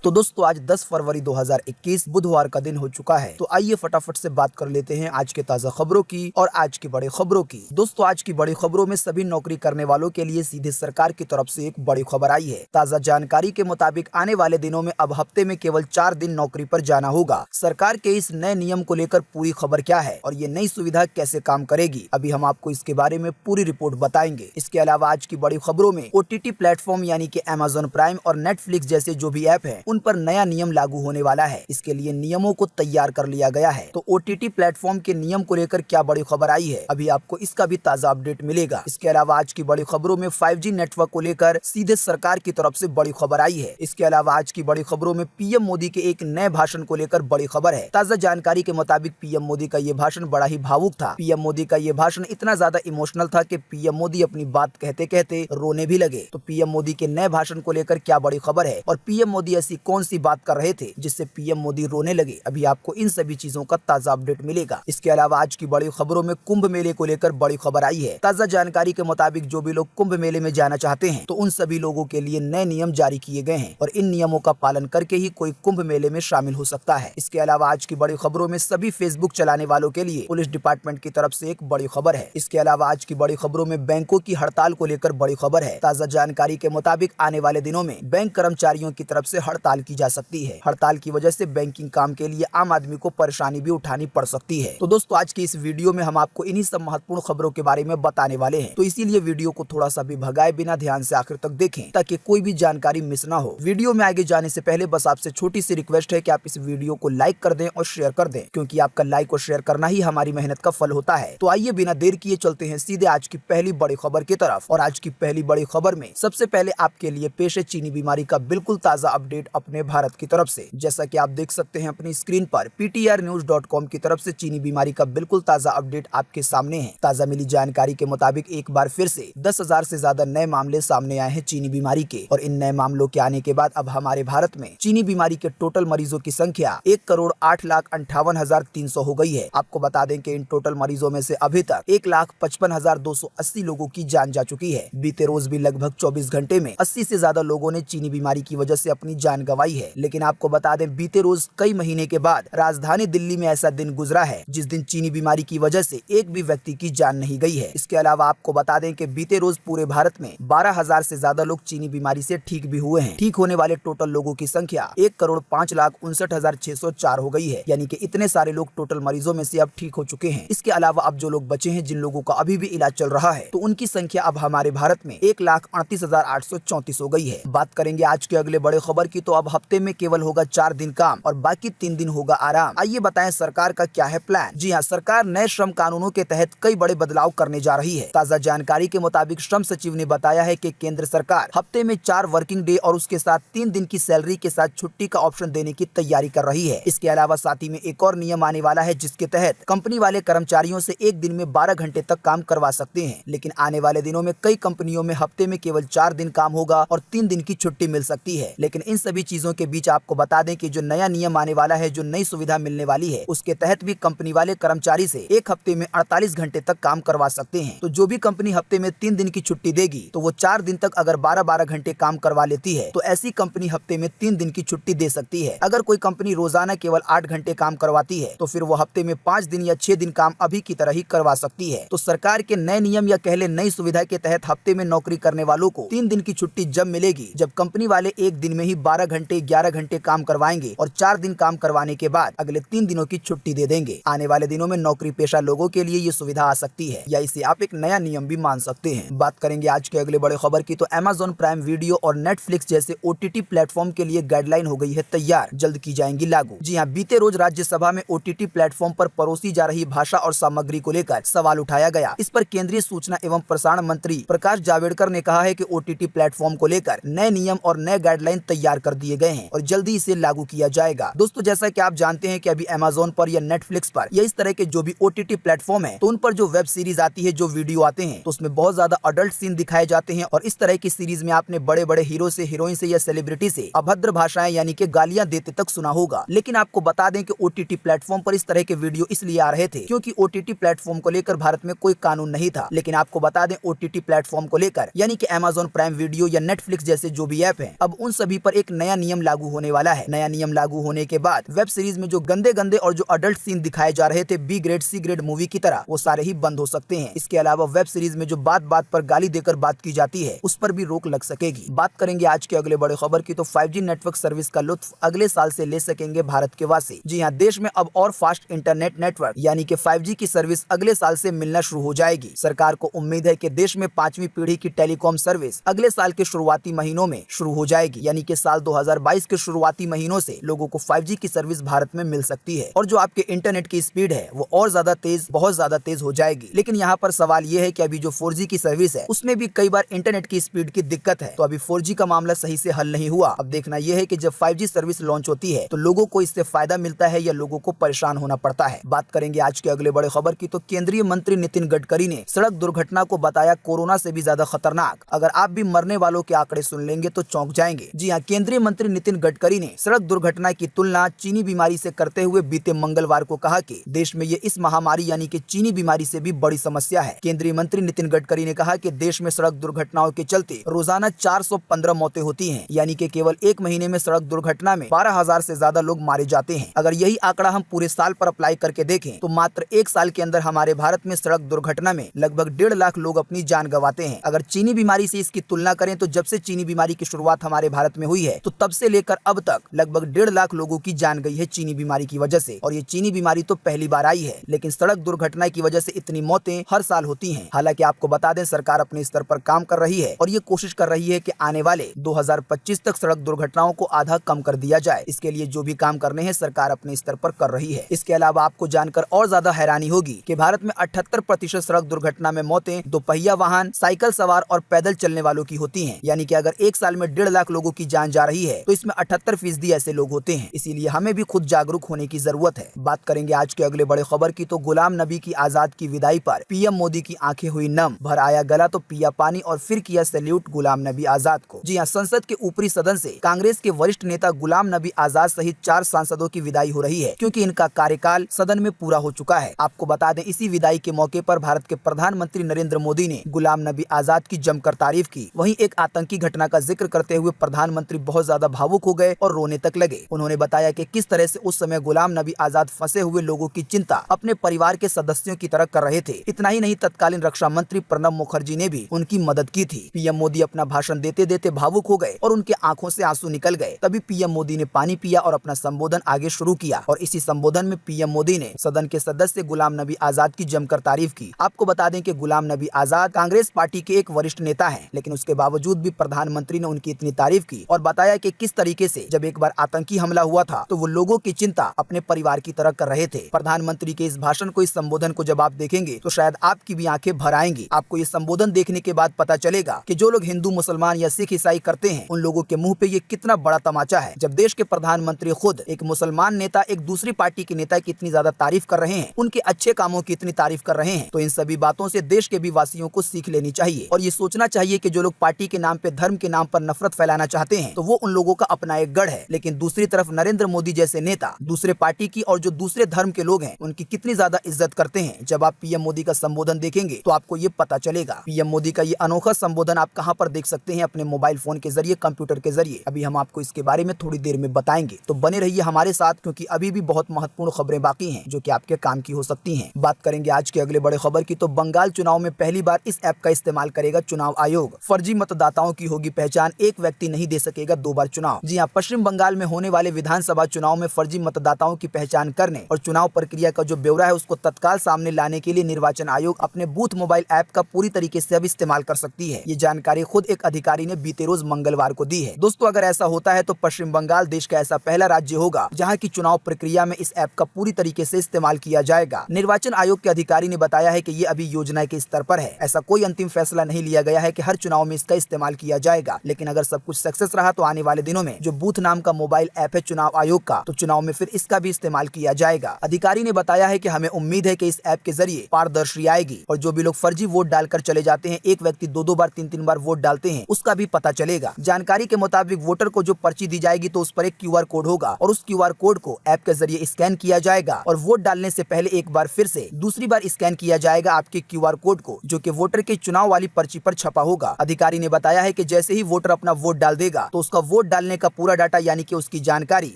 तो दोस्तों आज 10 फरवरी 2021 बुधवार का दिन हो चुका है। तो आइए फटाफट से बात कर लेते हैं आज के ताजा खबरों की और आज की बड़ी खबरों की। दोस्तों आज की बड़ी खबरों में सभी नौकरी करने वालों के लिए सीधे सरकार की तरफ से एक बड़ी खबर आई है। ताजा जानकारी के मुताबिक आने वाले दिनों में अब हफ्ते में केवल 4 दिन नौकरी पर जाना होगा। सरकार के इस नए नियम को लेकर पूरी खबर क्या है और ये नई सुविधा कैसे काम करेगी, अभी हम आपको इसके बारे में पूरी रिपोर्ट बताएंगे। इसके अलावा आज की बड़ी खबरों में OTT प्लेटफॉर्म यानी कि Amazon प्राइम और नेटफ्लिक्स जैसे जो भी ऐप है उन पर नया नियम लागू होने वाला है। इसके लिए नियमों को तैयार कर लिया गया है। तो OTT प्लेटफॉर्म के नियम को लेकर क्या बड़ी खबर आई है, अभी आपको इसका भी ताजा अपडेट मिलेगा। इसके अलावा आज की बड़ी खबरों में 5G नेटवर्क को लेकर सीधे सरकार की तरफ से बड़ी खबर आई है। इसके अलावा आज की बड़ी खबरों में PM मोदी के एक नए भाषण को लेकर बड़ी खबर है। ताजा जानकारी के मुताबिक PM मोदी का ये भाषण बड़ा ही भावुक था। PM मोदी का ये भाषण इतना ज्यादा इमोशनल था कि PM मोदी अपनी बात कहते कहते रोने भी लगे। तो PM मोदी के नए भाषण को लेकर क्या बड़ी खबर है और PM मोदी ऐसी कौन सी बात कर रहे थे जिससे PM मोदी रोने लगे, अभी आपको इन सभी चीजों का ताजा अपडेट मिलेगा। इसके अलावा आज की बड़ी खबरों में कुंभ मेले को लेकर बड़ी खबर आई है। ताजा जानकारी के मुताबिक जो भी लोग कुंभ मेले में जाना चाहते हैं तो उन सभी लोगों के लिए नए नियम जारी किए गए हैं और इन नियमों का पालन करके ही कोई कुंभ मेले में शामिल हो सकता है। इसके अलावा आज की बड़ी खबरों में सभी फेसबुक चलाने वालों के लिए पुलिस डिपार्टमेंट की तरफ से एक बड़ी खबर है। इसके अलावा आज की बड़ी खबरों में बैंकों की हड़ताल को लेकर बड़ी खबर है। ताजा जानकारी के मुताबिक आने वाले दिनों में बैंक कर्मचारियों की तरफ से हड़ताल की जा सकती है। हड़ताल की वजह से बैंकिंग काम के लिए आम आदमी को परेशानी भी उठानी पड़ सकती है। तो दोस्तों आज की इस वीडियो में हम आपको इन्हीं सब महत्वपूर्ण खबरों के बारे में बताने वाले हैं, तो इसीलिए वीडियो को थोड़ा सा भी भगाए बिना ध्यान से आखिर तक देखें ताकि कोई भी जानकारी मिस ना हो। वीडियो में आगे जाने से पहले बस आपसे छोटी सी रिक्वेस्ट है कि आप इस वीडियो को लाइक कर दें और शेयर कर दें, क्योंकि आपका लाइक और शेयर करना ही हमारी मेहनत का फल होता है। तो आइए बिना देर किए चलते हैं सीधे आज की पहली बड़ी खबर की तरफ। और आज की पहली बड़ी खबर में सबसे पहले आपके लिए पेश है चीनी बीमारी का बिल्कुल ताजा अपडेट अपने भारत की तरफ से। जैसा कि आप देख सकते हैं अपनी स्क्रीन पर PTRnews.com की तरफ से चीनी बीमारी का बिल्कुल ताजा अपडेट आपके सामने है। ताजा मिली जानकारी के मुताबिक एक बार फिर से 10,000 से ज्यादा नए मामले सामने आए हैं चीनी बीमारी के, और इन नए मामलों के आने के बाद अब हमारे भारत में चीनी बीमारी के टोटल मरीजों की संख्या 1,08,58,300 हो गई है। आपको बता दें कि इन टोटल मरीजों में से अभी तक 1,55,280 लोगों की जान जा चुकी है। बीते रोज भी लगभग 24 घंटे में 80 से ज्यादा लोगों ने चीनी बीमारी की वजह से अपनी जान गंवाई है। लेकिन आपको बता दें बीते रोज कई महीने के बाद राजधानी दिल्ली में ऐसा दिन गुजरा है जिस दिन चीनी बीमारी की वजह से एक भी व्यक्ति की जान नहीं गई है। इसके अलावा आपको बता दें कि बीते रोज पूरे भारत में 12,000 से ज्यादा लोग चीनी बीमारी से ठीक भी हुए हैं। ठीक होने वाले टोटल लोगों की संख्या 1,05,59,604 हो गई है, यानी कि इतने सारे लोग टोटल मरीजों में से अब ठीक हो चुके हैं। इसके अलावा अब जो लोग बचे हैं, जिन लोगों का अभी भी इलाज चल रहा है, तो उनकी संख्या अब हमारे भारत में 1,38,834 हो गई है। बात करेंगे आज के अगले बड़े खबर की, तो अब हफ्ते में केवल होगा 4 दिन काम और बाकी 3 दिन होगा आराम। आइए बताएं सरकार का क्या है प्लान। जी हाँ, सरकार नए श्रम कानूनों के तहत कई बड़े बदलाव करने जा रही है। ताजा जानकारी के मुताबिक श्रम सचिव ने बताया है कि केंद्र सरकार हफ्ते में 4 वर्किंग डे और उसके साथ 3 दिन की सैलरी के साथ छुट्टी का ऑप्शन देने की तैयारी कर रही है। इसके अलावा साथ ही में एक और नियम आने वाला है जिसके तहत कंपनी वाले कर्मचारियों से एक दिन में 12 घंटे तक काम करवा सकते हैं। लेकिन आने वाले दिनों में कई कंपनियों में हफ्ते में केवल 4 दिन काम होगा और 3 दिन की छुट्टी मिल सकती है। लेकिन इन सभी चीजों के बीच आपको बता दें कि जो नया नियम आने वाला है, जो नई सुविधा मिलने वाली है, उसके तहत भी कंपनी वाले कर्मचारी से एक हफ्ते में 48 घंटे तक काम करवा सकते हैं। तो जो भी कंपनी हफ्ते में 3 दिन की छुट्टी देगी, तो वो 4 दिन तक अगर 12-12 घंटे काम करवा लेती है तो ऐसी कंपनी हफ्ते में 3 दिन की छुट्टी दे सकती है। अगर कोई कंपनी रोजाना केवल 8 घंटे काम करवाती है तो फिर वो हफ्ते में 5 दिन या 6 दिन काम अभी की तरह ही करवा सकती है। तो सरकार के नए नियम या कहले नई सुविधा के तहत हफ्ते में नौकरी करने वालों को 3 दिन की छुट्टी जब मिलेगी, जब कंपनी वाले एक दिन में ही 12 घंटे 11 घंटे काम करवाएंगे और 4 दिन काम करवाने के बाद अगले 3 दिनों की छुट्टी दे देंगे। आने वाले दिनों में नौकरी पेशा लोगों के लिए ये सुविधा आ सकती है, या इसे आप एक नया नियम भी मान सकते हैं। बात करेंगे आज के अगले बड़े खबर की, तो Amazon प्राइम वीडियो और नेटफ्लिक्स जैसे OTT प्लेटफॉर्म के लिए गाइडलाइन हो गई है तैयार, जल्द की जाएंगी लागू। जी हाँ, बीते रोज राज्यसभा में OTT प्लेटफॉर्म पर परोसी जा रही भाषा और सामग्री को लेकर सवाल उठाया गया। इस पर केंद्रीय सूचना एवं प्रसारण मंत्री प्रकाश जावड़ेकर ने कहा है कि OTT प्लेटफॉर्म को लेकर नए नियम और नए गाइडलाइन तैयार कर दिए गए हैं और जल्दी इसे लागू किया जाएगा। दोस्तों जैसा कि आप जानते हैं कि अभी Amazon पर या नेटफ्लिक्स पर या इस तरह के जो भी OTT प्लेटफॉर्म है, तो उन पर जो वेब सीरीज आती है, जो वीडियो आते हैं, तो उसमें बहुत ज्यादा अडल्ट सीन दिखाए जाते हैं और इस तरह की सीरीज में आपने बड़े बड़े हीरो से, हीरोइन से या सेलिब्रिटी से अभद्र भाषाएं यानी कि गालियां देते तक सुना होगा। लेकिन आपको बता दें कि OTT प्लेटफॉर्म पर इस तरह के वीडियो इसलिए आ रहे थे क्योंकि OTT प्लेटफॉर्म को लेकर भारत में कोई कानून नहीं था। लेकिन आपको बता दें OTT प्लेटफॉर्म को लेकर यानी कि Amazon प्राइम वीडियो या नेटफ्लिक्स जैसे जो भी ऐप है, अब उन सभी पर एक नया नया नियम लागू होने वाला है। नया नियम लागू होने के बाद वेब सीरीज में जो गंदे गंदे और जो अडल्ट सीन दिखाए जा रहे थे B grade C grade movie की तरह, वो सारे ही बंद हो सकते हैं। इसके अलावा वेब सीरीज में जो बात बात पर गाली देकर बात की जाती है उस पर भी रोक लग सकेगी। बात करेंगे आज के अगले बड़े खबर की, तो 5G नेटवर्क सर्विस का लुत्फ अगले साल से ले सकेंगे भारत के वासी। जी हाँ, देश में अब और फास्ट इंटरनेट नेटवर्क यानी कि 5G की सर्विस अगले साल से मिलना शुरू हो जाएगी। सरकार को उम्मीद है कि देश में 5वीं पीढ़ी की टेलीकॉम सर्विस अगले साल के शुरुआती महीनों में शुरू हो जाएगी, यानी कि साल 2022 के शुरुआती महीनों से लोगों को 5G की सर्विस भारत में मिल सकती है। और जो आपके इंटरनेट की स्पीड है वो और ज्यादा तेज, बहुत ज्यादा तेज हो जाएगी। लेकिन यहाँ पर सवाल ये है कि अभी जो 4G की सर्विस है उसमें भी कई बार इंटरनेट की स्पीड की दिक्कत है, तो अभी 4G का मामला सही से हल नहीं हुआ। अब देखना यह है कि जब 5G सर्विस लॉन्च होती है तो लोगों को इससे फायदा मिलता है या लोगों को परेशान होना पड़ता है। बात करेंगे आज के अगले बड़े खबर की, तो केंद्रीय मंत्री नितिन गडकरी ने सड़क दुर्घटना को बताया कोरोना से भी ज्यादा खतरनाक। अगर आप भी मरने वालों के आंकड़े सुन लेंगे तो चौंक जाएंगे। जी हाँ, केंद्रीय मंत्री नितिन गडकरी ने सड़क दुर्घटना की तुलना चीनी बीमारी से करते हुए बीते मंगलवार को कहा कि देश में ये इस महामारी यानी कि चीनी बीमारी से भी बड़ी समस्या है। केंद्रीय मंत्री नितिन गडकरी ने कहा कि देश में सड़क दुर्घटनाओं के चलते रोजाना 415 मौतें होती हैं, यानी कि केवल एक महीने में सड़क दुर्घटना में 12,000 से ज्यादा लोग मारे जाते हैं। अगर यही आंकड़ा हम पूरे साल पर अप्लाई करके देखें तो मात्र एक साल के अंदर हमारे भारत में सड़क दुर्घटना में लगभग 1.5 लाख लोग अपनी जान गंवाते हैं। अगर चीनी बीमारी से इसकी तुलना करें तो जब से चीनी बीमारी की शुरुआत हमारे भारत में हुई है तो तब से लेकर अब तक लगभग 1.5 लाख लोगों की जान गई है चीनी बीमारी की वजह से। और ये चीनी बीमारी तो पहली बार आई है, लेकिन सड़क दुर्घटना की वजह से इतनी मौतें हर साल होती हैं। हालांकि आपको बता दें, सरकार अपने स्तर पर काम कर रही है और ये कोशिश कर रही है कि आने वाले 2025 तक सड़क दुर्घटनाओं को आधा कम कर दिया जाए। इसके लिए जो भी काम करने हैं सरकार अपने स्तर पर कर रही है। इसके अलावा आपको जानकर और ज्यादा हैरानी होगी कि भारत में 78% सड़क दुर्घटना में मौतें दोपहिया वाहन, साइकिल सवार और पैदल चलने वालों की होती हैं। यानी कि अगर एक साल में 1.5 लाख लोगों की जान जा रही है तो इसमें 78% ऐसे लोग होते हैं। इसीलिए हमें भी खुद जागरूक होने की जरूरत है। बात करेंगे आज के अगले बड़े खबर की, तो गुलाम नबी की आजाद की विदाई पर पीएम मोदी की आंखें हुई नम, भर आया गला तो पिया पानी और फिर किया सैल्यूट गुलाम नबी आजाद को। जी हाँ, संसद के ऊपरी सदन से कांग्रेस के वरिष्ठ नेता गुलाम नबी आजाद सहित 4 सांसदों की विदाई हो रही है, क्योंकि इनका कार्यकाल सदन में पूरा हो चुका है। आपको बता दें, इसी विदाई के मौके पर भारत के प्रधानमंत्री नरेंद्र मोदी ने गुलाम नबी आजाद की जमकर तारीफ की। वहीं एक आतंकी घटना का जिक्र करते हुए प्रधानमंत्री बहुत ज्यादा भावुक हो गए और रोने तक लगे। उन्होंने बताया कि किस तरह से उस समय गुलाम नबी आजाद फंसे हुए लोगों की चिंता अपने परिवार के सदस्यों की तरह कर रहे थे। इतना ही नहीं, तत्कालीन रक्षा मंत्री प्रणब मुखर्जी ने भी उनकी मदद की थी। पीएम मोदी अपना भाषण देते देते भावुक हो गए और उनके आंखों से आंसू निकल गए। तभी पीएम मोदी ने पानी पिया और अपना संबोधन आगे शुरू किया। और इसी संबोधन में पीएम मोदी ने सदन के सदस्य गुलाम नबी आजाद की जमकर तारीफ की। आपको बता दें कि गुलाम नबी आजाद कांग्रेस पार्टी के एक वरिष्ठ नेता हैं, लेकिन उसके बावजूद भी प्रधानमंत्री ने उनकी इतनी तारीफ की और बताया कि किस तरीके से जब एक बार आतंकी हमला हुआ था तो वो लोगों की चिंता अपने परिवार की तरह कर रहे थे। प्रधानमंत्री के इस भाषण को, इस संबोधन को जब आप देखेंगे तो शायद आपकी भी आंखें भर आएंगी। आपको ये संबोधन देखने के बाद पता चलेगा कि जो लोग हिंदू, मुसलमान या सिख, ईसाई करते हैं उन लोगों के मुंह पे ये कितना बड़ा तमाचा है। जब देश के प्रधानमंत्री खुद एक मुसलमान नेता एक दूसरी पार्टी के नेता की इतनी ज्यादा तारीफ कर रहे हैं, उनके अच्छे कामों की इतनी तारीफ कर रहे हैं, तो इन सभी बातों से देश के भी वासियों को सीख लेनी चाहिए। और ये सोचना चाहिए कि जो लोग पार्टी के नाम पे, धर्म के नाम पर नफरत फैलाना चाहते हैं तो वो उन लोगों का अपना एक गढ़ है। लेकिन दूसरी तरफ नरेंद्र मोदी जैसे नेता दूसरे पार्टी की और जो दूसरे धर्म के लोग हैं उनकी कितनी ज्यादा इज्जत करते हैं। जब आप पीएम मोदी का संबोधन देखेंगे तो आपको ये पता चलेगा। पीएम मोदी का ये अनोखा संबोधन आप कहां पर देख सकते हैं? अपने मोबाइल फोन के जरिए, कंप्यूटर के जरिए। अभी हम आपको इसके बारे में थोड़ी देर में बताएंगे, तो बने रहिए हमारे साथ, क्योंकि अभी भी बहुत महत्वपूर्ण खबरें बाकी हैं जो कि आपके काम की हो सकती हैं। बात करेंगे आज के अगले बड़े खबर की, तो बंगाल चुनाव में पहली बार इस ऐप का इस्तेमाल करेगा चुनाव आयोग। फर्जी मतदाताओं की होगी पहचान, एक व्यक्ति नहीं दे सकेगा 2 बार चुनाव। जी हाँ, पश्चिम बंगाल में होने वाले विधानसभा चुनाव में फर्जी मतदाताओं की पहचान करने और चुनाव प्रक्रिया का जो ब्यौरा है उसको तत्काल सामने लाने के लिए निर्वाचन आयोग अपने बूथ मोबाइल ऐप का पूरी तरीके से अब इस्तेमाल कर सकती है। ये जानकारी खुद एक अधिकारी ने बीते रोज मंगलवार को दी है। दोस्तों, अगर ऐसा होता है तो पश्चिम बंगाल देश का ऐसा पहला राज्य होगा जहां की चुनाव प्रक्रिया में इस ऐप का पूरी तरीके से इस्तेमाल किया जाएगा। निर्वाचन आयोग के अधिकारी ने बताया है कि ये अभी योजना के स्तर पर है। ऐसा कोई अंतिम फैसला नहीं लिया गया है कि हर चुनाव में इसका इस्तेमाल किया जाएगा, लेकिन अगर सब कुछ सक्सेस रहा तो आने वाले दिनों में जो बूथ नाम का मोबाइल ऐप है चुनाव आयोग का, तो चुनाव में फिर इसका भी इस्तेमाल किया जाएगा। अधिकारी ने बताया है कि हमें उम्मीद है कि इस ऐप के जरिए पारदर्शी आएगी और जो भी लोग फर्जी वोट डालकर चले जाते हैं, एक व्यक्ति 2-2 बार 3-3 बार वोट डालते हैं, उसका भी पता चलेगा। जानकारी के मुताबिक वोटर को जो पर्ची दी जाएगी तो उस पर एक QR कोड होगा और उस QR कोड को ऐप के जरिए स्कैन किया जाएगा और वोट डालने से पहले एक बार फिर से दूसरी बार स्कैन किया जाएगा आपके QR कोड को, जो कि वोटर के चुनाव वाली पर्ची पर छपा होगा। अधिकारी ने बताया है कि जैसे ही वोटर अपना वोट डाल देगा तो उसका वोट वोट डालने का पूरा डाटा यानी कि उसकी जानकारी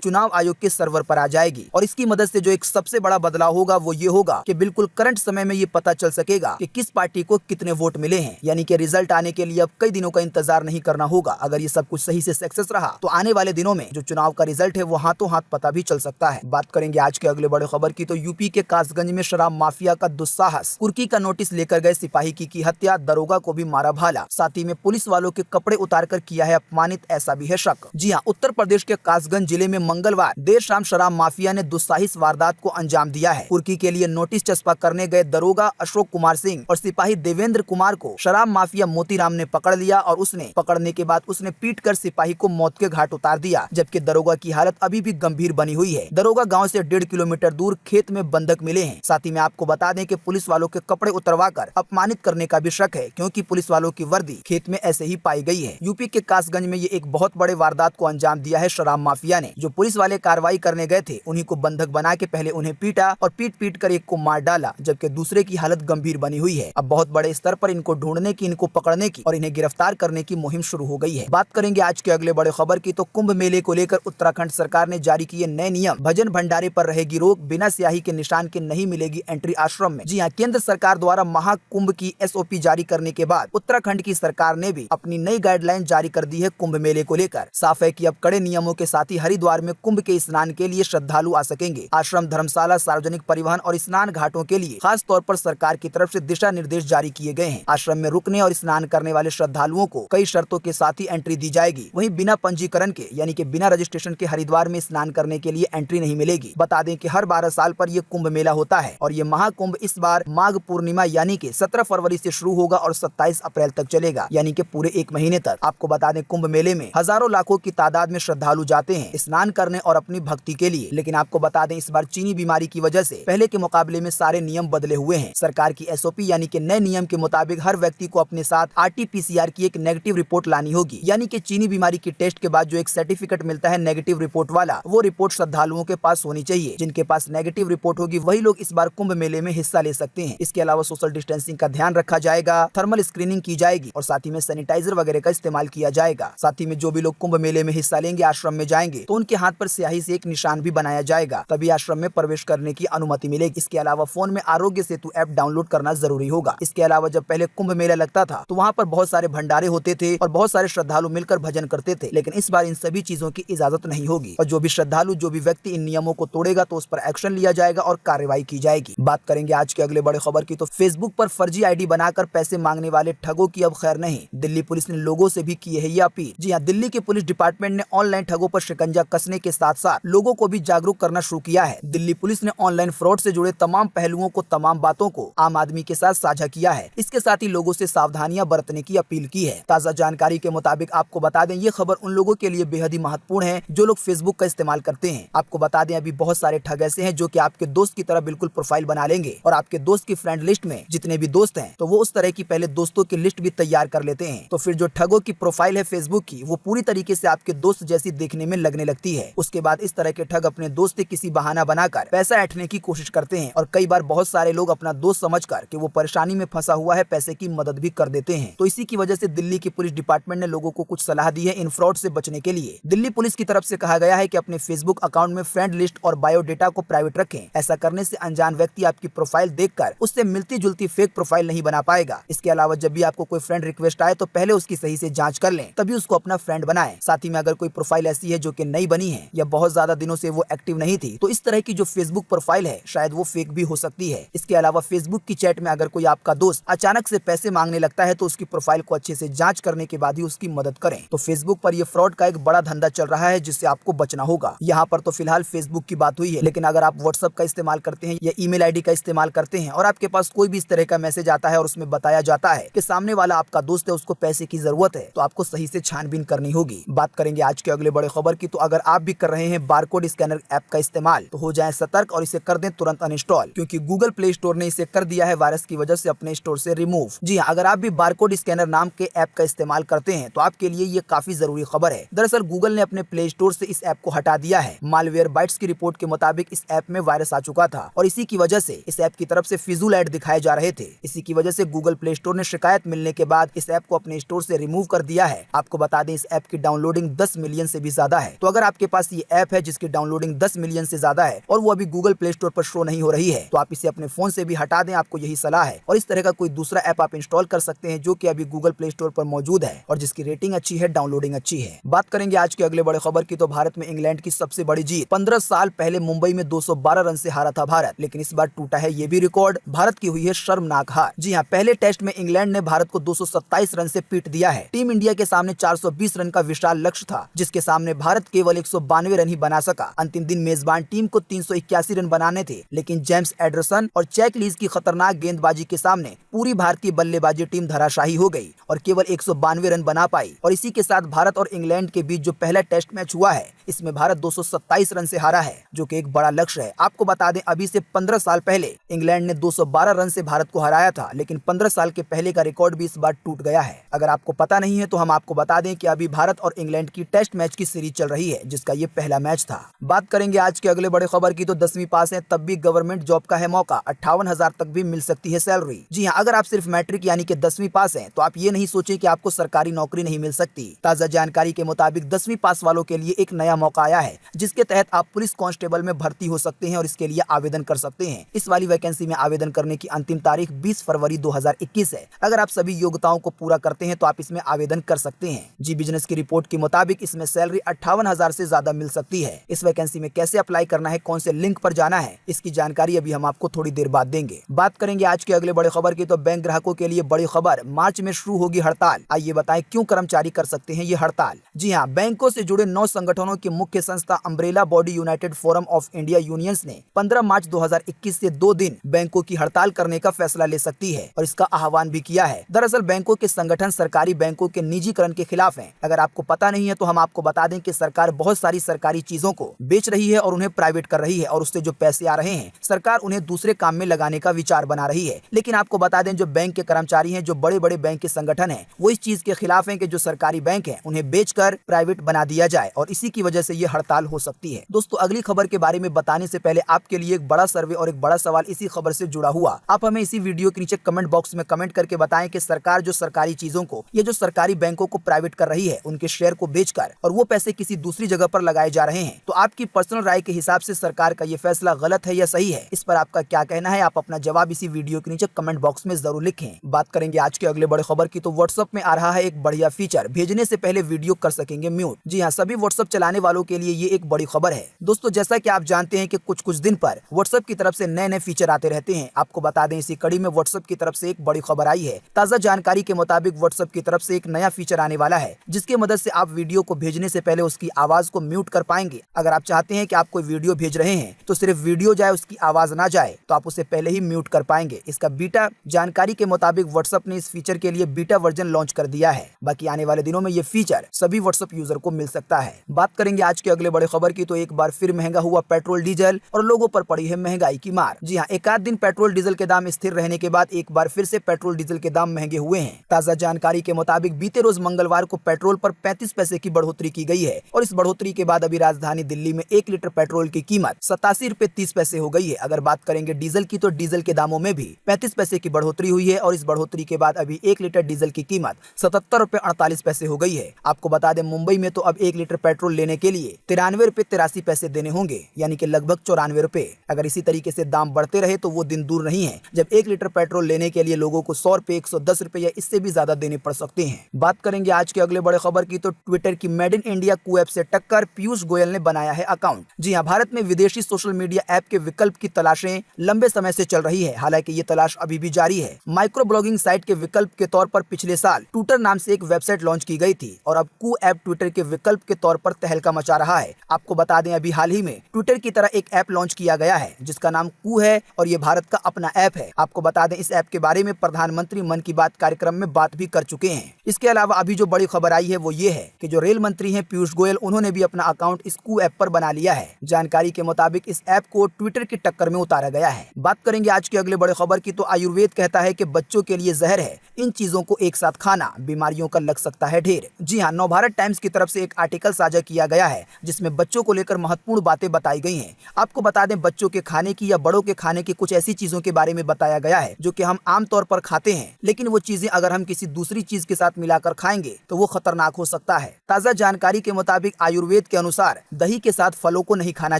चुनाव आयोग के सर्वर पर आ जाएगी और इसकी मदद से जो एक सबसे बड़ा बदलाव होगा वो ये होगा कि बिल्कुल करंट समय में ये पता चल सकेगा कि किस पार्टी को कितने वोट मिले हैं। यानी कि रिजल्ट आने के लिए अब कई दिनों का इंतजार नहीं करना होगा। अगर ये सब कुछ सही से सक्सेस रहा तो आने वाले दिनों में जो चुनाव का रिजल्ट है वो हाथों हाथ पता भी चल सकता है। बात करेंगे आज के अगले बड़े खबर की तो यूपी के कासगंज में शराब माफिया का दुस्साहस, कुर्की का नोटिस लेकर गए सिपाही की हत्या, दरोगा को भी मारा भाला, साथ ही में पुलिस वालों के कपड़े उतारकर किया है अपमानित, ऐसा भी है शक। जी हाँ, उत्तर प्रदेश के कासगंज जिले में मंगलवार देर शाम शराब माफिया ने दुस्साहस वारदात को अंजाम दिया है। कुर्की के लिए नोटिस चस्पा करने गए दरोगा अशोक कुमार सिंह और सिपाही देवेंद्र कुमार को शराब माफिया मोतीराम ने पकड़ लिया और उसने पकड़ने के बाद उसने पीटकर सिपाही को मौत के घाट उतार दिया, जबकि दरोगा की हालत अभी भी गंभीर बनी हुई है। दरोगा गांव से 1.5 किलोमीटर दूर खेत में बंधक मिले हैं। साथ ही में आपको बता दें कि पुलिस वालों के कपड़े उतरवाकर अपमानित करने का भी शक है, क्योंकि पुलिस वालों की वर्दी खेत में ऐसे ही पाई गई है। यूपी के कासगंज में ये एक बहुत बड़े वारदात को अंजाम दिया है शराब माफिया ने। जो पुलिस वाले कार्रवाई करने गए थे उन्हीं को बंधक बना के पहले उन्हें पीटा और पीट कर एक को मार डाला, जबकि दूसरे की हालत गंभीर बनी हुई है। अब बहुत बड़े स्तर पर इनको ढूंढने की, इनको पकड़ने की और इन्हें गिरफ्तार करने की मुहिम शुरू हो गई है। बात करेंगे आज के अगले बड़े खबर की तो कुंभ मेले को लेकर उत्तराखंड सरकार ने जारी किए नए नियम। भजन भंडारे पर रहेगी रोक, बिना स्याही के निशान के नहीं मिलेगी एंट्री आश्रम में। जी हाँ, केंद्र सरकार द्वारा महाकुंभ की SOP जारी करने के बाद उत्तराखंड की सरकार ने भी अपनी नई गाइडलाइन जारी कर दी है कुंभ मेले को लेकर। साफ है कि अब कड़े नियमों के साथ ही हरिद्वार में कुंभ के स्नान के लिए श्रद्धालु आ सकेंगे। आश्रम, धर्मशाला, सार्वजनिक परिवहन और स्नान घाटों के लिए खास तौर पर सरकार की तरफ से दिशा निर्देश जारी किए गए हैं। आश्रम में रुकने और स्नान करने वाले श्रद्धालुओं को कई शर्तों के साथ ही एंट्री दी जाएगी। वहीं बिना पंजीकरण के यानी कि बिना रजिस्ट्रेशन के हरिद्वार में स्नान करने के लिए एंट्री नहीं मिलेगी। बता दें कि हर 12 साल पर यह कुंभ मेला होता है और ये महाकुंभ इस बार माघ पूर्णिमा यानी कि 17 फरवरी से शुरू होगा और 27 अप्रैल तक चलेगा, यानी कि पूरे 1 महीने तक। आपको बता दें कुंभ मेले में हजारों लाखों की तादाद में श्रद्धालु जाते हैं स्नान करने और अपनी भक्ति के लिए। लेकिन आपको बता दें इस बार चीनी बीमारी की वजह से पहले के मुकाबले में सारे नियम बदले हुए हैं। सरकार की SOP यानी कि नए नियम के मुताबिक हर व्यक्ति को अपने साथ RT-PCR की एक नेगेटिव रिपोर्ट लानी होगी, यानी कि चीनी बीमारी की टेस्ट के बाद जो एक सर्टिफिकेट मिलता है नेगेटिव रिपोर्ट वाला, वो रिपोर्ट श्रद्धालुओं के पास होनी चाहिए। जिनके पास नेगेटिव रिपोर्ट होगी वही लोग इस बार कुंभ मेले में हिस्सा ले सकते हैं। इसके अलावा सोशल डिस्टेंसिंग का ध्यान रखा जाएगा, थर्मल स्क्रीनिंग की जाएगी और साथ ही में सैनिटाइजर वगैरह का इस्तेमाल किया जाएगा। साथ ही में जो भी लोग कुंभ मेले में हिस्सा लेंगे, आश्रम में जाएंगे, तो उनके हाथ पर स्याही से एक निशान भी बनाया जाएगा, तभी आश्रम में प्रवेश करने की अनुमति मिलेगी। इसके अलावा फोन में आरोग्य सेतु ऐप डाउनलोड करना जरूरी होगा। इसके अलावा जब पहले कुंभ मेला लगता था तो वहाँ पर बहुत सारे भंडारे होते थे और बहुत सारे श्रद्धालु मिलकर भजन करते थे, लेकिन इस बार इन सभी चीजों की इजाजत नहीं होगी और जो भी श्रद्धालु, जो भी व्यक्ति इन नियमों को तोड़ेगा तो उस पर एक्शन लिया जाएगा और कार्रवाई की जाएगी। बात करेंगे आज के अगले बड़े खबर की तो फेसबुक पर फर्जी ID बनाकर पैसे मांगने वाले ठगों की अब खैर नहीं। दिल्ली पुलिस ने लोगों से भी की है ये अपील। जी हाँ, दिल्ली के पुलिस डिपार्टमेंट ने ऑनलाइन ठगों पर शिकंजा कसने के साथ साथ लोगों को भी जागरूक करना शुरू किया है। दिल्ली पुलिस ने ऑनलाइन फ्रॉड से जुड़े तमाम पहलुओं को, तमाम बातों को आम आदमी के साथ साझा किया है। इसके साथ ही लोगों से सावधानियां बरतने की अपील की है। ताजा जानकारी के मुताबिक आपको बता दें ये खबर उन लोगों के लिए बेहद ही महत्वपूर्ण है जो लोग फेसबुक का इस्तेमाल करते हैं। आपको बता दें अभी बहुत सारे ठग ऐसे हैं जो कि आपके दोस्त की तरह बिल्कुल प्रोफाइल बना लेंगे और आपके दोस्त की फ्रेंड लिस्ट में जितने भी दोस्त हैं तो वो उस तरह की पहले दोस्तों की लिस्ट भी तैयार कर लेते हैं। तो फिर जो ठगों की प्रोफाइल है फेसबुक की वो पूरी तरीके से आपके दोस्त जैसी देखने में लगने लगती है। उसके बाद इस तरह के ठग अपने दोस्त से किसी बहाना बनाकर पैसा ऐंठने की कोशिश करते हैं और कई बार बहुत सारे लोग अपना दोस्त समझकर कि वो परेशानी में फंसा हुआ है पैसे की मदद भी कर देते हैं। तो इसी की वजह से दिल्ली की पुलिस डिपार्टमेंट ने लोगों को कुछ सलाह दी है इन फ्रॉड से बचने के लिए। दिल्ली पुलिस की तरफ से कहा गया है कि अपने फेसबुक अकाउंट में फ्रेंड लिस्ट और बायोडेटा को प्राइवेट रखें। ऐसा करने से अनजान व्यक्ति आपकी प्रोफाइल देखकर उससे मिलती जुलती फेक प्रोफाइल नहीं बना पाएगा। इसके अलावा जब भी आपको कोई फ्रेंड रिक्वेस्ट आए तो पहले उसकी सही से जांच कर लें, तभी उसको अपना फ्रेंड बनाएं। साथ ही में अगर कोई प्रोफाइल ऐसी है जो कि नई बनी है या बहुत ज्यादा दिनों से वो एक्टिव नहीं थी तो इस तरह की जो फेसबुक प्रोफाइल है शायद वो फेक भी हो सकती है। इसके अलावा फेसबुक की चैट में अगर कोई आपका दोस्त अचानक से पैसे मांगने लगता है तो उसकी प्रोफाइल को अच्छे से जांच करने के बाद ही उसकी मदद करें। तो फेसबुक पर यह फ्रॉड का एक बड़ा धंधा चल रहा है जिससे आपको बचना होगा। यहाँ पर तो फिलहाल फेसबुक की बात हुई है, लेकिन अगर आप व्हाट्सएप का इस्तेमाल करते हैं या ईमेल ID का इस्तेमाल करते हैं और आपके पास कोई भी इस तरह का मैसेज आता है और उसमें बताया जाता है कि सामने वाला आपका दोस्त है, उसको पैसे की जरूरत है, तो आपको सही से छानबीन करनी होगी। बात करेंगे आज के अगले बड़े खबर की तो अगर आप भी कर रहे हैं बारकोड स्कैनर ऐप का इस्तेमाल तो हो जाएं सतर्क और इसे कर दें तुरंत अनइंस्टॉल, क्योंकि गूगल प्ले स्टोर ने इसे कर दिया है वायरस की वजह से अपने स्टोर से रिमूव। जी हाँ, अगर आप भी बारकोड स्कैनर नाम के ऐप का इस्तेमाल करते हैं तो आपके लिए ये काफी जरूरी खबर है। दरअसल गूगल ने अपने प्ले स्टोर से इस ऐप को हटा दिया है। मालवेयर बाइट्स की रिपोर्ट के मुताबिक इस ऐप में वायरस आ चुका था और इसी की वजह से इस ऐप की तरफ से फिजूल ऐड दिखाए जा रहे थे। इसी की वजह से गूगल प्ले स्टोर ने शिकायत मिलने के बाद इस ऐप को अपने स्टोर से रिमूव कर दिया है। आपको बता दें इस ऐप की डाउनलोडिंग 10 मिलियन से भी ज्यादा है। तो अगर आपके पास ये ऐप है जिसकी डाउनलोडिंग 10 मिलियन से ज्यादा है और वो अभी गूगल प्ले स्टोर पर शो नहीं हो रही है, तो आप इसे अपने फोन से भी हटा दें, आपको यही सलाह है। और इस तरह का कोई दूसरा ऐप आप इंस्टॉल कर सकते हैं जो कि अभी गूगल प्ले स्टोर पर मौजूद है और जिसकी रेटिंग अच्छी है, डाउनलोडिंग अच्छी है। बात करेंगे आज के अगले बड़े खबर की, तो भारत में इंग्लैंड की सबसे बड़ी जीत। 15 साल पहले मुंबई में 212 रन से हारा था भारत, लेकिन इस बार टूटा है ये भी रिकॉर्ड। भारत की हुई है शर्मनाक हार। जी हाँ, पहले टेस्ट में इंग्लैंड ने भारत को 227 रन से पीट दिया है। टीम इंडिया के सामने 420 रन का विशाल लक्ष्य था, जिसके सामने भारत केवल 192 रन ही बना सका। अंतिम दिन मेजबान टीम को 381 रन बनाने थे, लेकिन जेम्स एंडरसन और जैक लीज की खतरनाक गेंदबाजी के सामने पूरी भारतीय बल्लेबाजी टीम धराशायी हो गई और केवल 192 रन बना पाई। और इसी के साथ भारत और इंग्लैंड के बीच जो पहला टेस्ट मैच हुआ है, इसमें भारत 227 रन से हारा है, जो कि एक बड़ा लक्ष्य है। आपको बता दें, अभी से 15 साल पहले इंग्लैंड ने 212 रन से भारत को हराया था, लेकिन 15 साल के पहले का रिकॉर्ड भी इस बार टूट गया है। अगर आपको पता नहीं है तो हम आपको बता दें कि अभी भारत और इंग्लैंड की टेस्ट मैच की सीरीज चल रही है, जिसका ये पहला मैच था। बात करेंगे आज के अगले बड़े खबर की, तो 10वीं पास है तब भी गवर्नमेंट जॉब का है मौका। 58,000 तक भी मिल सकती है सैलरी। जी हाँ, अगर आप सिर्फ मैट्रिक यानी कि 10वीं पास हैं, तो आप ये नहीं सोचें कि आपको सरकारी नौकरी नहीं मिल सकती। ताजा जानकारी के मुताबिक 10वीं पास वालों के लिए एक नया मौका आया है, जिसके तहत आप पुलिस कांस्टेबल में भर्ती हो सकते हैं और इसके लिए आवेदन कर सकते हैं। इस वाली वैकेंसी में आवेदन करने की अंतिम तारीख 20 फरवरी 2021 है। अगर आप सभी योग्यताओं को पूरा करते हैं तो आप इसमें आवेदन कर सकते हैं। जी बिजनेस की रिपोर्ट के मुताबिक इसमें सैलरी 58,000 से ज्यादा मिल सकती है। इस वैकेंसी में कैसे अप्लाई करना है, कौन से लिंक पर जाना है, इसकी जानकारी अभी हम आपको थोड़ी देर बाद देंगे। बात करेंगे आज के अगले बड़े खबर की, तो बैंक ग्राहकों के लिए बड़ी खबर। मार्च में शुरू होगी हड़ताल। आइए बताएं क्यों कर्मचारी कर सकते हैं ये हड़ताल। जी हाँ, बैंकों से जुड़े 9 संगठनों की मुख्य संस्था umbrella body United forum of India unions ने 15 मार्च 2021 से 2 दिन बैंकों की हड़ताल करने का फैसला ले सकती है और इसका आह्वान भी किया है। दरअसल बैंकों के संगठन सरकारी बैंकों के निजीकरण के खिलाफ हैं। अगर आपको पता नहीं है तो हम आपको बता दें कि सरकार बहुत सारी सरकारी चीजों को बेच रही है और उन्हें प्राइवेट कर रही है, और उससे जो पैसे आ रहे हैं सरकार उन्हें दूसरे काम में लगाने का विचार बना रही है। लेकिन आपको बता दें, जो बैंक के कर्मचारी हैं, जो बड़े बड़े बैंक के संगठन हैं, वो इस चीज के खिलाफ हैं कि जो सरकारी बैंक है उन्हें बेचकर प्राइवेट बना दिया जाए, और इसी की वजह से ये हड़ताल हो सकती है। दोस्तों, अगली खबर के बारे में बताने से पहले आपके लिए एक बड़ा सर्वे और एक बड़ा सवाल इसी खबर से जुड़ा हुआ। आप हमें इसी वीडियो के नीचे कमेंट बॉक्स में कमेंट करके बताएं कि सरकार जो सरकारी चीजों को, ये जो सरकारी बैंकों को प्राइवेट कर रही है, उनके शेयर को बेचकर और वो पैसे किसी दूसरी जगह पर लगाए जा रहे हैं, तो आपकी पर्सनल राय के हिसाब से सरकार का ये फैसला गलत है या सही है, इस पर आपका क्या कहना है? आप अपना जवाब इसी वीडियो के नीचे कमेंट बॉक्स में जरूर लिखें। बात करेंगे आज के अगले बड़े खबर की, तो व्हाट्सएप में आ रहा है एक बढ़िया फीचर, भेजने से पहले वीडियो कर सकेंगे म्यूट। जी हाँ, सभी व्हाट्सएप चलाने वालों के लिए ये एक बड़ी खबर है। दोस्तों, जैसा कि आप जानते हैं कि कुछ दिन पर व्हाट्सएप की तरफ से नए नए फीचर आते रहते हैं। आपको बता दें, इसी कड़ी में व्हाट्सएप की तरफ से एक बड़ी खबर आई है। ताजा जानकारी के मुताबिक व्हाट्सएप की तरफ से एक नया फीचर आने वाला है, जिसकी मदद से आप वीडियो को भेजने से पहले उसकी आवाज को म्यूट कर पाएंगे। अगर आप चाहते हैं कि आप कोई वीडियो भेज रहे हैं तो सिर्फ वीडियो जाए, उसकी आवाज ना जाए, तो आप उसे पहले ही म्यूट कर पाएंगे। इसका बीटा जानकारी के मुताबिक व्हाट्सएप ने इस फीचर के लिए बीटा वर्जन लॉन्च कर दिया है। बाकी आने वाले दिनों में ये फीचर सभी व्हाट्सएप यूजर को मिल सकता है। बात करेंगे आज के अगले बड़े खबर की, तो एक बार फिर महंगा हुआ पेट्रोल डीजल और लोगों पर पड़ी है महंगाई की मार। जी हाँ, एक आध दिन पेट्रोल डीजल के दाम स्थिर रहने के बाद एक बार फिर से पेट्रोल डीजल के दाम महंगे हुए हैं। ताजा जानकारी के मुताबिक बीते रोज मंगलवार को पेट्रोल पर 35 पैसे की बढ़ोतरी की गई है, और इस बढ़ोतरी के बाद अभी राजधानी दिल्ली में 1 लीटर पेट्रोल की कीमत 87 रुपए 30 पैसे हो गई है। अगर बात करेंगे डीजल की, तो डीजल के दामों में भी 35 पैसे की बढ़ोतरी हुई है, और इस बढ़ोतरी के बाद अभी 1 लीटर डीजल की कीमत 77 रुपए 48 पैसे हो गई है। आपको बता दें, मुंबई में तो अब 1 लीटर पेट्रोल लेने के लिए 93 रुपए 83 पैसे देने होंगे, यानी कि लगभग 94 रुपए। अगर इसी तरीके से दाम बढ़ते रहे तो वो दिन दूर नहीं है जब 1 लीटर पेट्रोल लेने के लिए लोगों को 100 रुपए 110 रुपए या इससे भी ज्यादा देने पड़ सकते हैं। बात करेंगे आज के अगले बड़े खबर की, तो ट्विटर की made in India Koo app से टक्कर, पीयूष गोयल ने बनाया है अकाउंट। जी हाँ, भारत में विदेशी सोशल मीडिया ऐप के विकल्प की तलाशें लंबे समय से चल रही है। हालांकि ये तलाश अभी भी जारी है। माइक्रो ब्लॉगिंग साइट के विकल्प के तौर पर पिछले साल ट्विटर नाम से एक वेबसाइट लॉन्च की गई थी, और अब कू ऐप ट्विटर के विकल्प के तौर पर तहलका मचा रहा है। आपको बता दें, अभी हाल ही में ट्विटर की तरह एक ऐप लॉन्च किया गया है जिसका नाम कू है, और ये भारत का अपना ऐप है। आपको बता दें, इस ऐप के बारे में प्रधानमंत्री मन की बात कार्यक्रम में बात भी कर चुके हैं। इसके अलावा अभी जो बड़ी खबर आई है वो ये है कि जो रेल मंत्री हैं पीयूष गोयल, उन्होंने भी अपना अकाउंट इस कू ऐप पर बना लिया है। जानकारी के मुताबिक इस ऐप को ट्विटर की टक्कर में उतारा गया है। बात करेंगे आज के अगले बड़े खबर की, तो आयुर्वेद कहता है कि बच्चों के लिए जहर है, इन चीजों को एक साथ खाना, बीमारियों का लग सकता है ढेर। जी हाँ, नवभारत टाइम्स की तरफ से एक आर्टिकल साझा किया गया है जिसमें बच्चों को लेकर महत्वपूर्ण बातें बताई गई हैं। आपको बता दें, बच्चों के खाने की या बड़ों के खाने की कुछ ऐसी चीजों के बारे में बताया गया है जो कि हम आमतौर पर खाते हैं, लेकिन वो चीजें अगर हम किसी दूसरी चीज के साथ मिलाकर खाएंगे तो वो खतरनाक हो सकती सकता है। ताज़ा जानकारी के मुताबिक आयुर्वेद के अनुसार दही के साथ फलों को नहीं खाना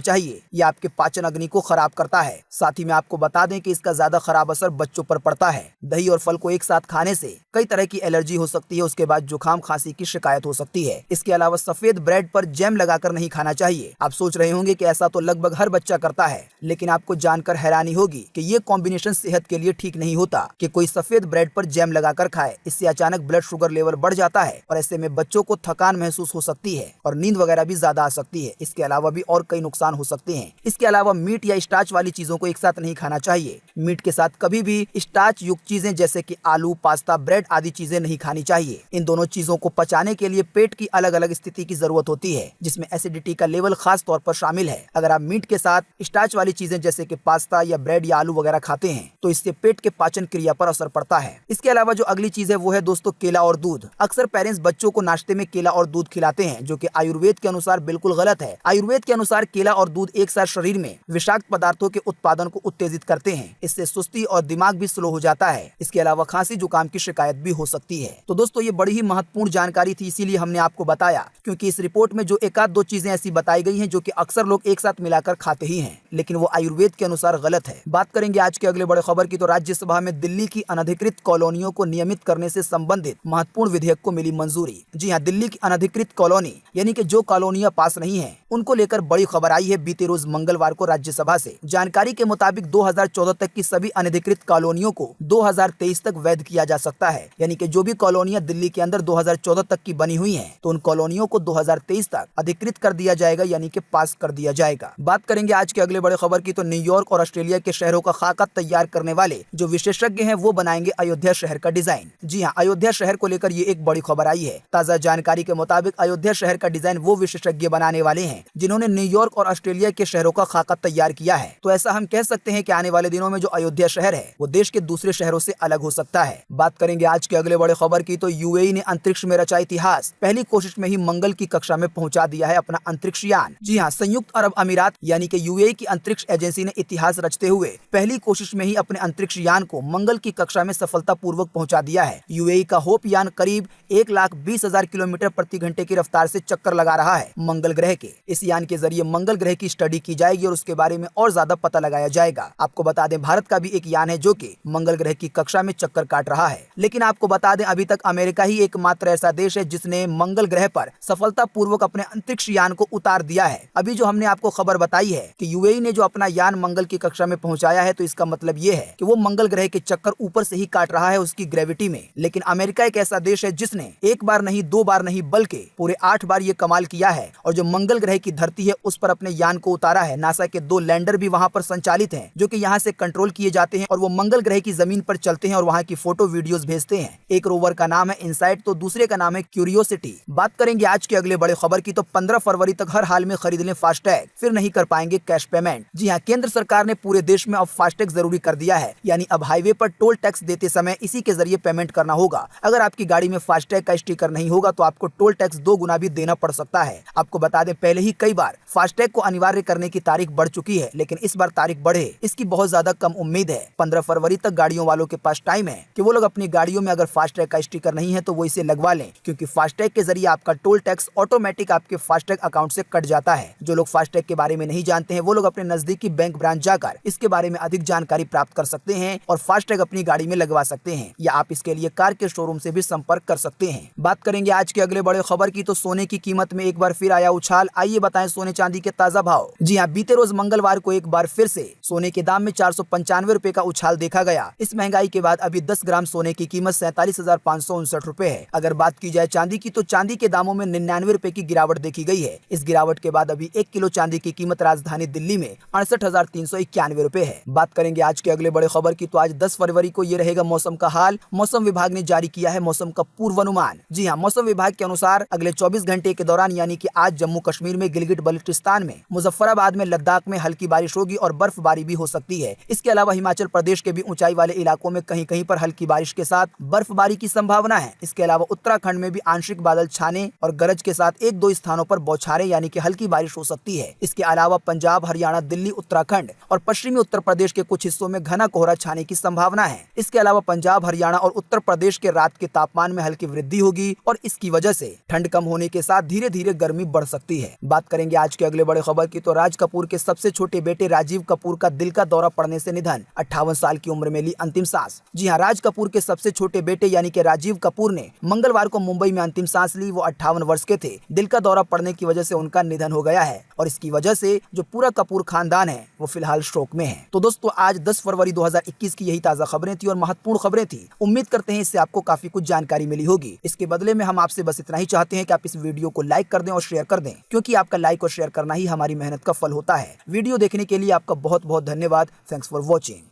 चाहिए, ये आपके पाचन अग्नि को खराब करता है। साथ ही में आपको बता दें कि इसका ज्यादा खराब असर बच्चों पर पड़ता है। दही और फल को एक साथ खाने से कई तरह की एलर्जी हो सकती है, उसके बाद जुकाम खांसी की शिकायत हो सकती है। इसके अलावा सफेद ब्रेड पर जैम लगाकर नहीं खाना चाहिए। आप सोच रहे होंगे कि ऐसा तो लगभग हर बच्चा करता है, लेकिन आपको जानकर हैरानी होगी कि ये कॉम्बिनेशन सेहत के लिए ठीक नहीं होता कि कोई सफेद ब्रेड पर जैम लगाकर खाए। इससे अचानक ब्लड शुगर लेवल बढ़ जाता है और ऐसे में बच्चों को थकान महसूस हो सकती है और नींद वगैरह भी ज्यादा आ सकती है। इसके अलावा भी और कई नुकसान हो सकते हैं। इसके अलावा मीट या स्टार्च वाली चीजों को एक साथ नहीं खाना चाहिए। मीट के साथ कभी भी स्टार्च युक्त चीजें जैसे कि आलू, पास्ता, ब्रेड आदि चीजें नहीं खानी चाहिए। इन दोनों चीजों को पचाने के लिए पेट की अलग अलग स्थिति की जरूरत होती है, जिसमें एसिडिटी का लेवल खास तौर पर शामिल है। अगर आप मीट के साथ स्टार्च वाली चीजें जैसे कि पास्ता या ब्रेड या आलू वगैरह खाते हैं तो इससे पेट के पाचन क्रिया पर असर पड़ता है। इसके अलावा जो अगली चीज है वो है दोस्तों केला और दूध। अक्सर पेरेंट्स बच्चों को नाश्ते में केला और दूध खिलाते हैं, जो कि आयुर्वेद के अनुसार बिल्कुल गलत है। आयुर्वेद के अनुसार केला और दूध एक साथ शरीर में विषाक्त पदार्थों के उत्पादन को उत्तेजित करते हैं। इससे सुस्ती और दिमाग भी स्लो हो जाता है। इसके अलावा खांसी जुकाम की शिकायत भी हो सकती है। तो दोस्तों ये बड़ी ही महत्वपूर्ण जानकारी थी, इसीलिए हमने आपको बताया, क्योंकि इस रिपोर्ट में जो एक आध दो चीजें ऐसी बताई गई हैं जो कि अक्सर लोग एक साथ मिलाकर खाते ही हैं, लेकिन वो आयुर्वेद के अनुसार गलत है। बात करेंगे आज के अगले बड़े खबर की, तो राज्यसभा में दिल्ली की अनधिकृत कॉलोनियों को नियमित करने से संबंधित महत्वपूर्ण विधेयक को मिली मंजूरी। जी हाँ, दिल्ली की अनधिकृत कॉलोनी यानी कि जो कॉलोनियां पास नहीं है उनको लेकर बड़ी खबर आई है बीते रोज मंगलवार को राज्यसभा से। जानकारी के मुताबिक 2014 तक की सभी अनधिकृत कॉलोनियों को 2023 तक वैध किया जा सकता है। यानी कि जो भी कॉलोनियां दिल्ली के अंदर 2014 तक की बनी हुई हैं, तो उन कॉलोनियों को 2023 तक अधिकृत कर दिया जाएगा, यानी कि पास कर दिया जाएगा। बात करेंगे आज के अगले बड़े खबर की, तो न्यूयॉर्क और ऑस्ट्रेलिया के शहरों का खाका तैयार करने वाले जो विशेषज्ञ हैं वो बनाएंगे अयोध्या शहर का डिजाइन। जी हाँ, अयोध्या शहर को लेकर ये एक बड़ी खबर आई है। ताजा जानकारी के मुताबिक अयोध्या शहर का डिजाइन वो विशेषज्ञ बनाने वाले हैं जिन्होंने न्यूयॉर्क और ऑस्ट्रेलिया के शहरों का खाका तैयार किया है। तो ऐसा हम कह सकते हैं कि आने वाले दिनों में जो अयोध्या शहर है वो देश के दूसरे शहरों से अलग हो सकता है। बात करेंगे आज के अगले बड़े खबर की, तो यूएई ने अंतरिक्ष में रचा इतिहास। पहली कोशिश में ही मंगल की कक्षा में पहुंचा दिया है अपना अंतरिक्ष यान। जी हाँ, संयुक्त अरब अमीरात यानी कि यूएई की अंतरिक्ष एजेंसी ने इतिहास रचते हुए पहली कोशिश में ही अपने अंतरिक्ष यान को मंगल की कक्षा में सफलतापूर्वक पहुंचा दिया है। यूएई का होप यान करीब 1,20,000 किलोमीटर प्रति घंटे की रफ्तार से चक्कर लगा रहा है मंगल ग्रह के। इस यान के जरिए मंगल ग्रह की स्टडी की जाएगी और उसके बारे में और ज्यादा पता लगाया जाएगा। आपको बता दें भारत का भी एक यान है जो कि मंगल ग्रह की कक्षा में चक्कर काट रहा है। लेकिन आपको बता दें अभी तक अमेरिका ही एकमात्र ऐसा देश है जिसने मंगल ग्रह पर सफलतापूर्वक अपने अंतरिक्ष यान को उतार दिया है। अभी जो हमने आपको खबर बताई है कि यूएई ने जो अपना यान मंगल की कक्षा में पहुंचाया है, तो इसका मतलब ये है कि वो मंगल ग्रह के चक्कर ऊपर से ही काट रहा है उसकी ग्रेविटी में। लेकिन अमेरिका एक ऐसा देश है जिसने एक बार नहीं, दो बार नहीं, बल्कि पूरे 8 बार ये कमाल किया है और जो मंगल ग्रह की धरती है उस पर अपने यान को उतारा है। नासा के 2 लैंडर भी वहां पर संचालित हैं जो कि यहाँ से कंट्रोल किए जाते हैं और वो मंगल ग्रह की जमीन पर चलते हैं और वहाँ की फोटो वीडियोस भेजते हैं। एक रोवर का नाम है इनसाइट तो दूसरे का नाम है क्यूरियोसिटी। बात करेंगे आज के अगले बड़े खबर की, तो 15 फरवरी तक हर हाल में खरीद लें फास्टैग, फिर नहीं कर पाएंगे कैश पेमेंट। जी हाँ, केंद्र सरकार ने पूरे देश में अब फास्टैग जरूरी कर दिया है, यानी अब हाईवे पर टोल टैक्स देते समय इसी के जरिए पेमेंट करना होगा। अगर आपकी गाड़ी में फास्टैग का स्टिकर नहीं होगा तो आपको टोल टैक्स 2 गुना भी देना पड़ सकता है। आपको बता दें पहले ही कई बार फास्टैग को अनिवार्य करने की तारीख बढ़ चुकी है, लेकिन इस बार तारीख बढ़े इसकी बहुत ज्यादा कम उम्मीद है। 15 फरवरी तक गाड़ियों वालों के पास टाइम है कि वो लोग अपनी गाड़ियों में अगर फास्टैग का स्टिकर नहीं है तो वो इसे लगवा लें, क्योंकि फास्टैग के जरिए आपका टोल टैक्स ऑटोमेटिक आपके फास्टैग अकाउंट से कट जाता है। जो लोग फास्टैग के बारे में नहीं जानते हैं वो लोग अपने नजदीकी बैंक ब्रांच जाकर इसके बारे में अधिक जानकारी प्राप्त कर सकते हैं और फास्टैग अपनी गाड़ी में लगवा सकते हैं, या आप इसके लिए कार के शोरूम से भी संपर्क कर सकते हैं। बात करेंगे आज के अगले बड़े खबर की, तो सोने की कीमत में एक बार फिर आया उछाल। आइए बताएं सोने चांदी के ताजा भाव। जी हाँ, बीते रोज मंगलवार को एक बार फिर से सोने के दाम में 495 रुपए का उछाल देखा गया। इस महंगाई के बाद अभी 10 ग्राम सोने की कीमत 47,559 रुपए है। अगर बात की जाए चांदी की, तो चांदी के दामों में 99 रुपए की गिरावट देखी गई है। इस गिरावट के बाद अभी 1 किलो चांदी की कीमत राजधानी दिल्ली में 68,391 रुपए है। बात करेंगे आज के अगले बड़े खबर की, तो आज 10 फरवरी को ये रहेगा मौसम का हाल। मौसम विभाग ने जारी किया है मौसम का पूर्वानुमान। जी हाँ, मौसम विभाग के अनुसार अगले 24 घंटे के दौरान यानी कि आज जम्मू कश्मीर में, गिलगिट बल्टिस्तान में, मुजफ्फराबाद में, लद्दाख में हल्की बारिश होगी और बर्फबारी भी हो सकती है। इसके अलावा हिमाचल प्रदेश के भी ऊंचाई वाले इलाकों में कहीं कहीं पर हल्की बारिश के साथ बर्फबारी की संभावना है। इसके अलावा उत्तराखंड में भी आंशिक बादल छाने और गरज के साथ 1-2 स्थानों पर बौछारें यानी कि हल्की बारिश हो सकती है। इसके अलावा पंजाब, हरियाणा, दिल्ली, उत्तराखंड और पश्चिमी उत्तर प्रदेश के कुछ हिस्सों में घना कोहरा छाने की संभावना है। इसके अलावा पंजाब, हरियाणा और उत्तर प्रदेश के रात के तापमान में हल्की वृद्धि होगी और इसके जिसकी वजह से ठंड कम होने के साथ धीरे धीरे गर्मी बढ़ सकती है। बात करेंगे आज के अगले बड़े खबर की, तो राज कपूर के सबसे छोटे बेटे राजीव कपूर का दिल का दौरा पड़ने से निधन, 58 साल की उम्र में ली अंतिम सांस। जी हाँ, राज कपूर के सबसे छोटे बेटे यानी कि राजीव कपूर ने मंगलवार को मुंबई में अंतिम सांस ली। वो 58 वर्ष के थे। दिल का दौरा पड़ने की वजह से उनका निधन हो गया है और इसकी वजह से जो पूरा कपूर खानदान है वो फिलहाल शोक में है। तो दोस्तों, आज 10 फरवरी 2021 की यही ताजा खबरें थी और महत्वपूर्ण खबरें थी। उम्मीद करते हैं इससे आपको काफी कुछ जानकारी मिली होगी। इसके बदले में हम आपसे बस इतना ही चाहते हैं कि आप इस वीडियो को लाइक कर दें और शेयर कर दें, क्योंकि आपका लाइक और शेयर करना ही हमारी मेहनत का फल होता है। वीडियो देखने के लिए आपका बहुत बहुत धन्यवाद। Thanks for watching.